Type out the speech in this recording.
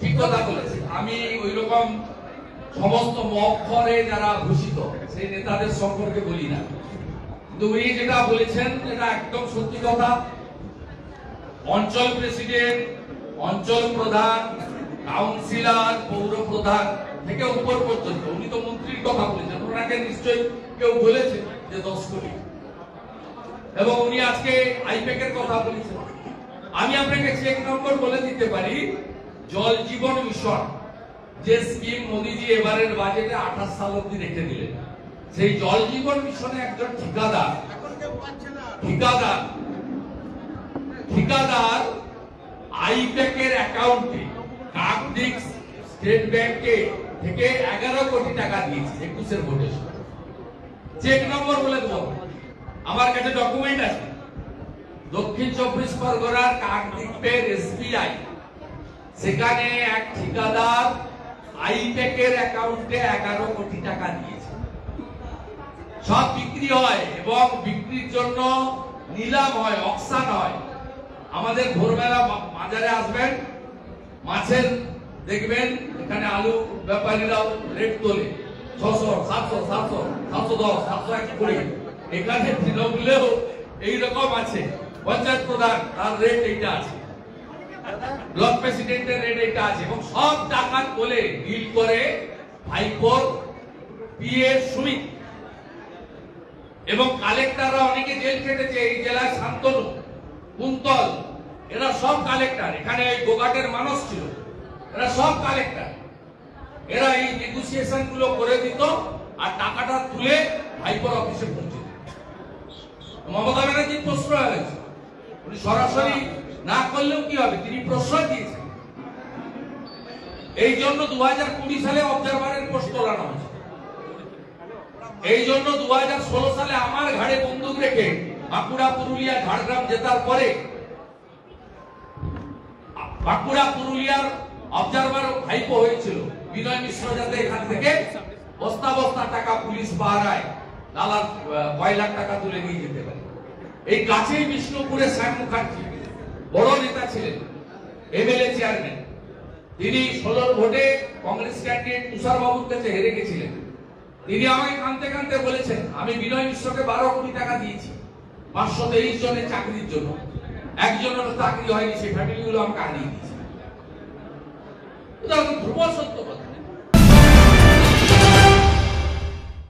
ঠিক কথা বলেছে। আমি ওই রকম সমস্ত মক্ষরে যারা ভূষিত সেই নেতাদের সম্পর্কে বলি না, কিন্তু উনি যেটা বলেছেন এটা একদম সত্যি কথা। অঞ্চল প্রেসিডেন্ট, অঞ্চল প্রধান, কাউন্সিলর, পৌর প্রধান থেকে উপর পর্যন্ত, উনি তো মন্ত্রীর কথা বলেছেন, ওনাকে নিশ্চয়ই কেউ বলেছে যে 10 কোটি, এবং উনি আজকে আইপ্যাক এর কথা বলেছেন। আমি আপনাকে চেক নম্বর বলে দিতে পারি। জল জীবন মিশন যে স্কিম মোদিজি এবারের বাজেটে 28 সাল অব্দি রেখে দিলেন, সেই জল জীবন মিশনে একজন ঠিকাদার আইপ্যাক এর অ্যাকাউন্টে কাকদ্বীপ স্টেট ব্যাংকে থেকে 11 কোটি টাকা দিয়েছে 21 ভোটে। চেক নম্বর বলে দেবো, আমার কাছে ডকুমেন্ট আছে। দক্ষিণ 24 পরগনার কাকদ্বীপের এসবিআই, সেখানে এক ঠিকাদার আইপ্যাক এর অ্যাকাউন্টে 11 কোটি টাকা দিয়েছে। সব বিক্রি হয় এবং বিক্রির জন্য নিলাম হয়, অকশন হয়। আমাদের ভোরবেলা বাজারে আসবেন, মাছের দেখবেন এখানে আলু ব্যাপারীরাও রেট তোলে 600, 700, 700, 710, 720। এখানে তৃণমূলেও এইরকম আছে। পঞ্চায়েত প্রধান তার রেট এইটা আছে, ব্লক প্রেসিডেন্টের রেট এইটা আছে, এবং সব টাকা তোলে ডিল করে ভাইপোর পিএ সুমিত। এবং কালেক্টররা অনেকে জেল খেটেছে এই জেলায়, শান্তনু, কুন্তল, এরা সব কালেক্টর। এখানে এই গোঘাটের মানুষ ছিল, এরা সব কালেক্টর। এরা এই নেগোসিয়েশন গুলো করে দিত আর টাকাটা তুলে ভাইপোর অফিসে পৌঁছে দিত। মমতা ব্যানার্জির প্রশ্রয় হয়েছে, উনি সরাসরি না করলেও কি হবে, তিনি প্রশ্রয় দিয়েছেন। এই জন্য 2020 সালে অবজারভারের পোস্ট তোলানো হয়েছে। এই জন্য 2016 সালে আমার ঘাড়ে বন্দুক রেখে বাঁকুড়া, পুরুলিয়া, ঝাড়গ্রাম জেতার পরে বাঁকুড়া, পুরুলিয়ার অবজারভার ভাইপো হয়েছিল বিনয় মিশ্র, যাতে এখান থেকে বস্তা বস্তা টাকা পুলিশ পাহারায় লালার 5 লাখ টাকা তুলে নিয়ে যেতে পারে। এই কাছেই বিষ্ণুপুরে শ্যাম মুখার্জি বড় নেতা ছিলেন, এমএলএ চেয়ারম্যান। তিনি 16 ভোটে কংগ্রেস ক্যান্ডিডেট তুষার বাবুর কাছে হেরে গেছিলেন। তিনি আমাকে কাঁদতে কাঁদতে বলেছেন, আমি বিনয় মিশ্রকে 12 কোটি টাকা দিয়েছি 523 জনের চাকরির জন্য, একজনের চাকরি হয়নি, সেই ফ্যামিলিগুলো আমাকে হারিয়ে দিয়েছে। এটা ধ্রুব সত্য কথা।